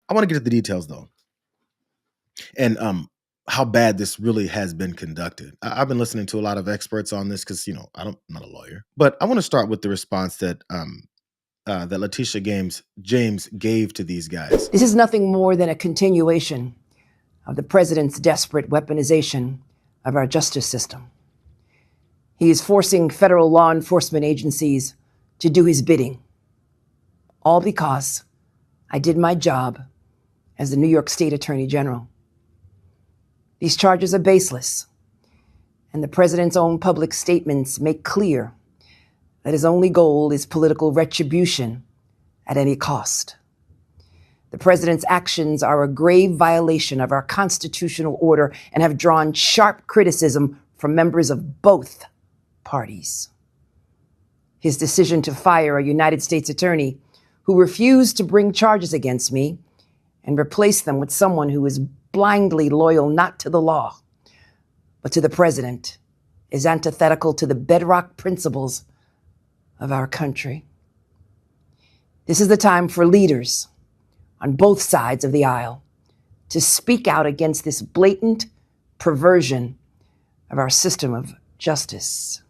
I want to get to the details though, and how bad this really has been conducted. I've been listening to a lot of experts on this because I'm not a lawyer, but I want to start with the response that Letitia James gave to these guys. This is nothing more than a continuation of the president's desperate weaponization of our justice system. He is forcing federal law enforcement agencies to do his bidding, all because I did my job as the New York State Attorney General. These charges are baseless, and the president's own public statements make clear that his only goal is political retribution at any cost. The president's actions are a grave violation of our constitutional order and have drawn sharp criticism from members of both parties. His decision to fire a United States attorney who refused to bring charges against me and replace them with someone who is blindly loyal not to the law, but to the president is antithetical to the bedrock principles of our country. This is the time for leaders on both sides of the aisle to speak out against this blatant perversion of our system of justice.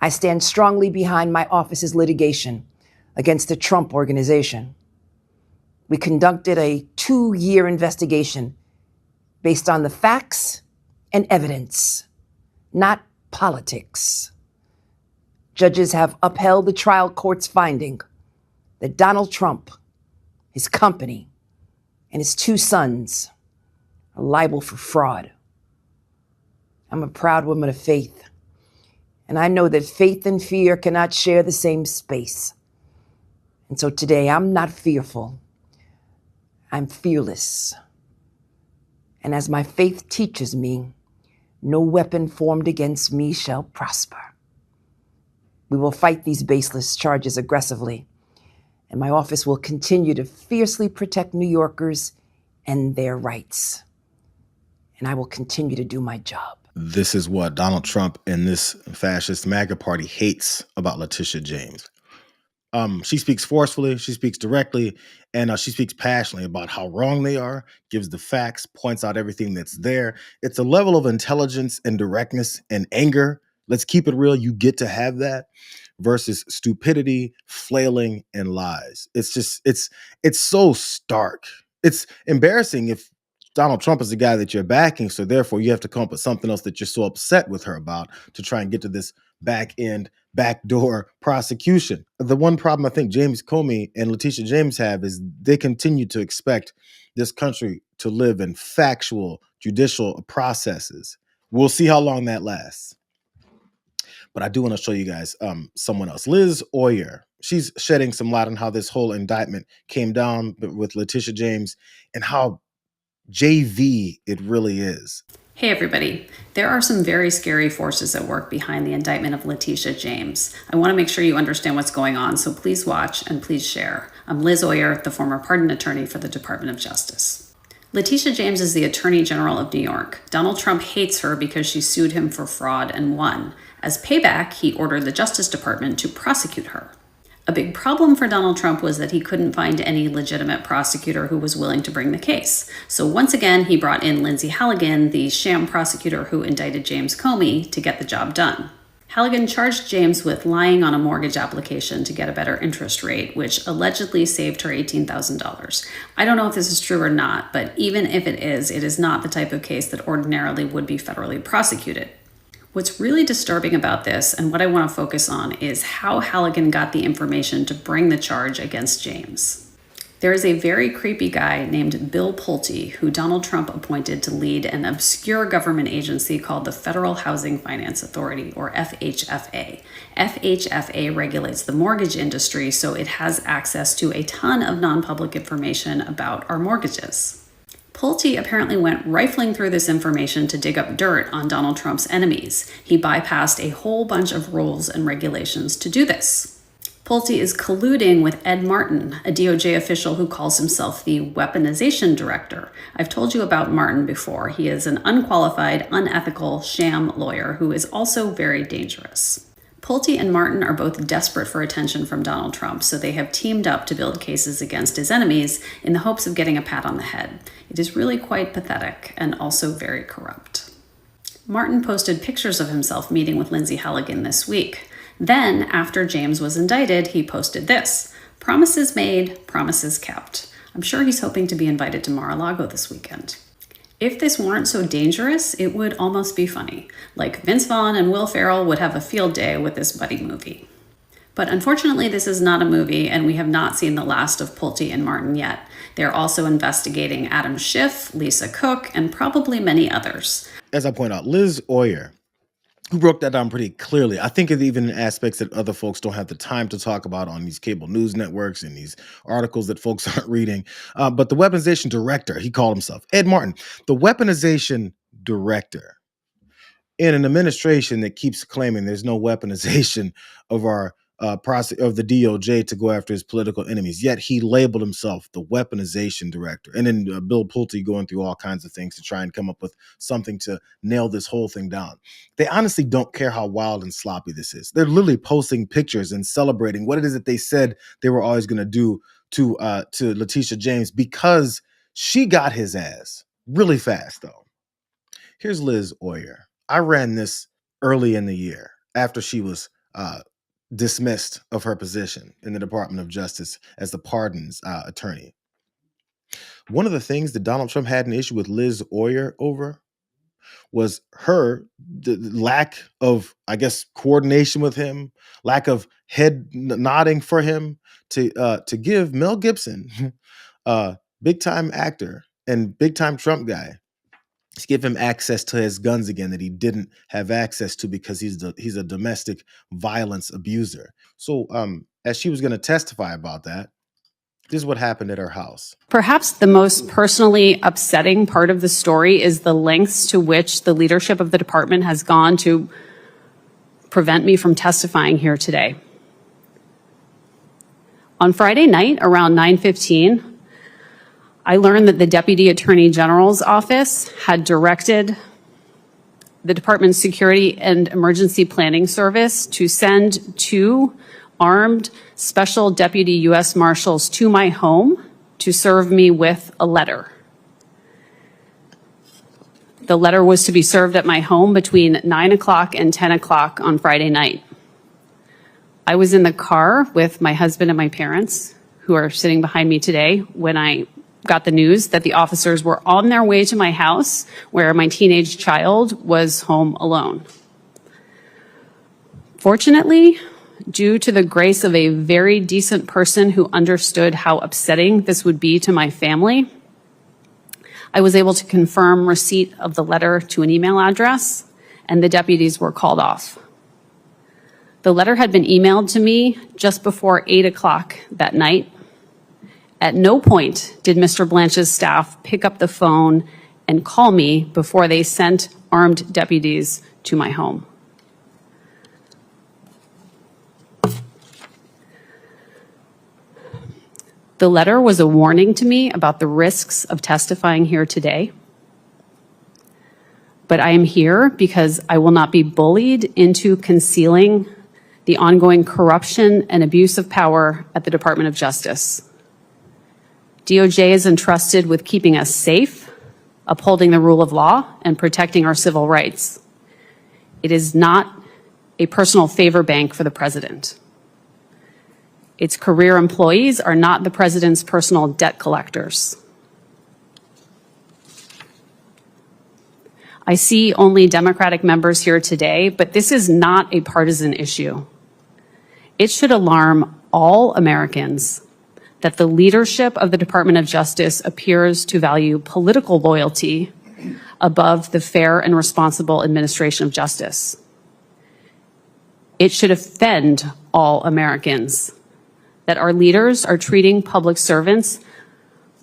I stand strongly behind my office's litigation against the Trump Organization. We conducted a 2-year investigation based on the facts and evidence, not politics. Judges have upheld the trial court's finding that Donald Trump, his company, and his 2 sons are liable for fraud. I'm a proud woman of faith, and I know that faith and fear cannot share the same space. And so today, I'm not fearful. I'm fearless. And as my faith teaches me, no weapon formed against me shall prosper. We will fight these baseless charges aggressively, and my office will continue to fiercely protect New Yorkers and their rights. And I will continue to do my job. This is what Donald Trump and this fascist MAGA party hates about Letitia James. She speaks forcefully, she speaks directly, and she speaks passionately about how wrong they are, gives the facts, points out everything that's there. It's a level of intelligence and directness and anger. Let's keep it real. You get to have that versus stupidity, flailing, and lies. It's so stark. It's embarrassing if Donald Trump is the guy that you're backing, so therefore you have to come up with something else that you're so upset with her about to try and get to this backdoor prosecution. The one problem I think James Comey and Leticia James have is they continue to expect this country to live in factual judicial processes. We'll see how long that lasts. But I do want to show you guys someone else. Liz Oyer. She's shedding some light on how this whole indictment came down with Letitia James and how JV it really is. Hey everybody, there are some very scary forces at work behind the indictment of Letitia James. I want to make sure you understand what's going on, so please watch and please share. I'm Liz Oyer, the former pardon attorney for the Department of Justice. Letitia James is the Attorney General of New York. Donald Trump hates her because she sued him for fraud and won. As payback, he ordered the Justice Department to prosecute her. A big problem for Donald Trump was that he couldn't find any legitimate prosecutor who was willing to bring the case. So once again, he brought in Lindsay Halligan, the sham prosecutor who indicted James Comey, to get the job done. Halligan charged James with lying on a mortgage application to get a better interest rate, which allegedly saved her $18,000. I don't know if this is true or not, but even if it is not the type of case that ordinarily would be federally prosecuted. What's really disturbing about this, and what I want to focus on, is how Halligan got the information to bring the charge against James. There is a very creepy guy named Bill Pulte who Donald Trump appointed to lead an obscure government agency called the Federal Housing Finance Authority, or FHFA. FHFA regulates the mortgage industry, so it has access to a ton of non-public information about our mortgages. Pulte apparently went rifling through this information to dig up dirt on Donald Trump's enemies. He bypassed a whole bunch of rules and regulations to do this. Pulte is colluding with Ed Martin, a DOJ official who calls himself the Weaponization Director. I've told you about Martin before. He is an unqualified, unethical, sham lawyer who is also very dangerous. Pulte and Martin are both desperate for attention from Donald Trump, so they have teamed up to build cases against his enemies in the hopes of getting a pat on the head. It is really quite pathetic and also very corrupt. Martin posted pictures of himself meeting with Lindsay Halligan this week. Then, after James was indicted, he posted this: "Promises made, promises kept." I'm sure he's hoping to be invited to Mar-a-Lago this weekend. If this weren't so dangerous, it would almost be funny. Like Vince Vaughn and Will Ferrell would have a field day with this buddy movie. But unfortunately, this is not a movie, and we have not seen the last of Pulte and Martin yet. They're also investigating Adam Schiff, Lisa Cook, and probably many others. As I point out, Liz Oyer, who broke that down pretty clearly. I think of even aspects that other folks don't have the time to talk about on these cable news networks and these articles that folks aren't reading. But the weaponization director, he called himself Ed Martin, the weaponization director in an administration that keeps claiming there's no weaponization of our of the DOJ to go after his political enemies. Yet he labeled himself the weaponization director. And then Bill Pulte going through all kinds of things to try and come up with something to nail this whole thing down. They honestly don't care how wild and sloppy this is. They're literally posting pictures and celebrating what it is that they said they were always going to do to Letitia James, because she got his ass really fast, though. Here's Liz Oyer. I ran this early in the year after she was dismissed of her position in the Department of Justice as the pardons attorney. One of the things that Donald Trump had an issue with Liz Oyer over was the lack of, I guess, coordination with him, lack of head nodding for him to give Mel Gibson, big time actor and big time Trump guy, to give him access to his guns again that he didn't have access to because he's a domestic violence abuser. So as she was going to testify about that, this is what happened at her house. Perhaps the most personally upsetting part of the story is the lengths to which the leadership of the department has gone to prevent me from testifying here today. On Friday night, around 9:15, I learned that the Deputy Attorney General's office had directed the Department's Security and Emergency Planning Service to send 2 armed Special Deputy U.S. Marshals to my home to serve me with a letter. The letter was to be served at my home between 9 o'clock and 10 o'clock on Friday night. I was in the car with my husband and my parents, who are sitting behind me today, when I got the news that the officers were on their way to my house, where my teenage child was home alone. Fortunately, due to the grace of a very decent person who understood how upsetting this would be to my family, I was able to confirm receipt of the letter to an email address, and the deputies were called off. The letter had been emailed to me just before 8 o'clock that night. At no point did Mr. Blanche's staff pick up the phone and call me before they sent armed deputies to my home. The letter was a warning to me about the risks of testifying here today. But I am here because I will not be bullied into concealing the ongoing corruption and abuse of power at the Department of Justice. DOJ is entrusted with keeping us safe, upholding the rule of law, and protecting our civil rights. It is not a personal favor bank for the president. Its career employees are not the president's personal debt collectors. I see only Democratic members here today, but this is not a partisan issue. It should alarm all Americans that the leadership of the Department of Justice appears to value political loyalty above the fair and responsible administration of justice. It should offend all Americans that our leaders are treating public servants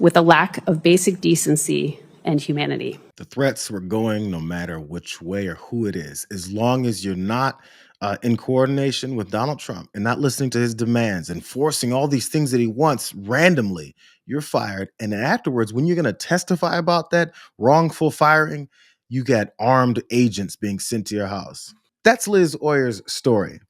with a lack of basic decency and humanity. The threats were going no matter which way or who it is, as long as you're not in coordination with Donald Trump and not listening to his demands and forcing all these things that he wants randomly, you're fired. And then afterwards, when you're going to testify about that wrongful firing, you got armed agents being sent to your house. That's Liz Oyer's story.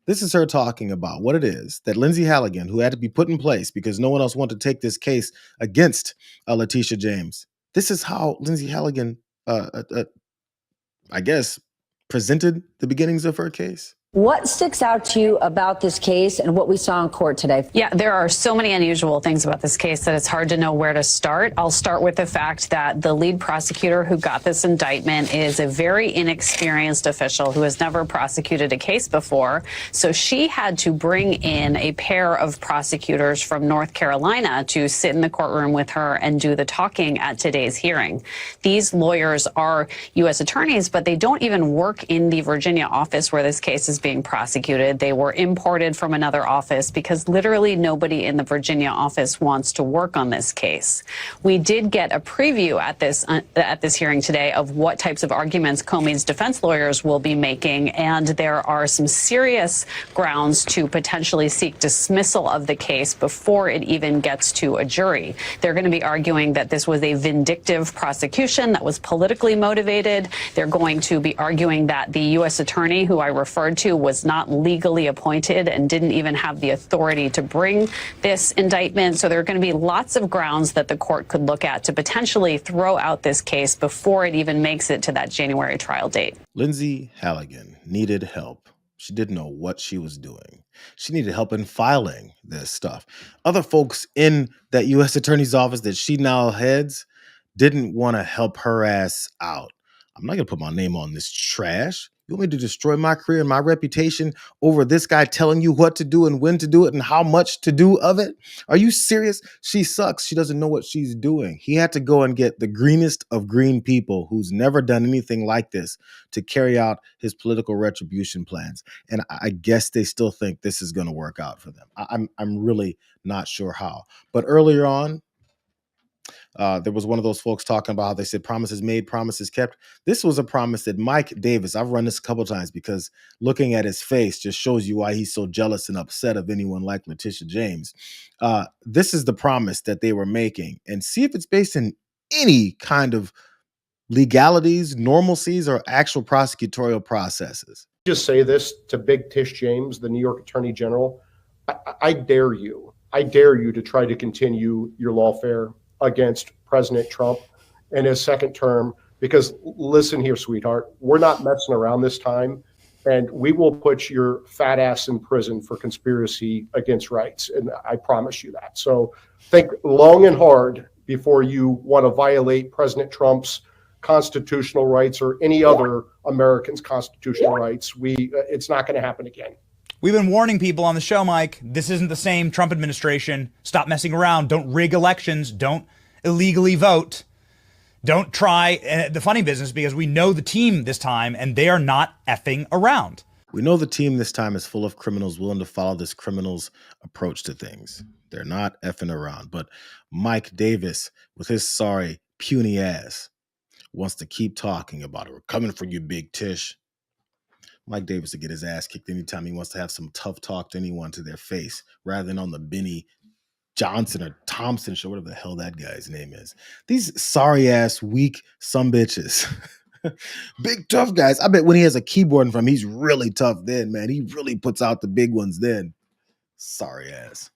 This is her talking about what it is that Lindsay Halligan, who had to be put in place because no one else wanted to take this case against Letitia James. This is how Lindsay Halligan, I guess, presented the beginnings of her case. What sticks out to you about this case and what we saw in court today? Yeah, there are so many unusual things about this case that it's hard to know where to start. I'll start with the fact that the lead prosecutor who got this indictment is a very inexperienced official who has never prosecuted a case before. So she had to bring in a pair of prosecutors from North Carolina to sit in the courtroom with her and do the talking at today's hearing. These lawyers are U.S. attorneys, but they don't even work in the Virginia office where this case is being prosecuted. They were imported from another office because literally nobody in the Virginia office wants to work on this case. We did get a preview at this hearing today of what types of arguments Comey's defense lawyers will be making, and there are some serious grounds to potentially seek dismissal of the case before it even gets to a jury. They're going to be arguing that this was a vindictive prosecution that was politically motivated. They're going to be arguing that the U.S. attorney who I referred to was not legally appointed and didn't even have the authority to bring this indictment. So there are going to be lots of grounds that the court could look at to potentially throw out this case before it even makes it to that January trial date. Lindsay Halligan needed help. She didn't know what she was doing. She needed help in filing this stuff. Other folks in that U.S. attorney's office that she now heads didn't want to help her ass out. I'm not going to put my name on this trash. You want me to destroy my career and my reputation over this guy telling you what to do and when to do it and how much to do of it? Are you serious? She sucks. She doesn't know what she's doing. He had to go and get the greenest of green people who's never done anything like this to carry out his political retribution plans. And I guess they still think this is going to work out for them. I'm really not sure how. But earlier on, there was one of those folks talking about how they said promises made, promises kept. This was a promise that Mike Davis, I've run this a couple of times because looking at his face just shows you why he's so jealous and upset of anyone like Letitia James. This is the promise that they were making, and see if it's based in any kind of legalities, normalcies, or actual prosecutorial processes. Just say this to Big Tish James, the New York Attorney General. I dare you. I dare you to try to continue your lawfare against President Trump in his second term, because listen here, sweetheart, we're not messing around this time, and we will put your fat ass in prison for conspiracy against rights. And I promise you that. So think long and hard before you want to violate President Trump's constitutional rights or any other American's constitutional rights. It's not going to happen again. We've been warning people on the show, Mike, this isn't the same Trump administration. Stop messing around. Don't rig elections. Don't illegally vote. Don't try the funny business, because we know the team this time and they are not effing around. We know the team this time is full of criminals willing to follow this criminal's approach to things. They're not effing around. But Mike Davis, with his sorry, puny ass, wants to keep talking about it. We're coming for you, Big Tish. Mike Davis will get his ass kicked anytime he wants to have some tough talk to anyone to their face, rather than on the Benny Johnson or Thompson show, whatever the hell that guy's name is. These sorry ass, weak sumbitches. Big tough guys. I bet when he has a keyboard in front of him, he's really tough then, man. He really puts out the big ones then. Sorry ass.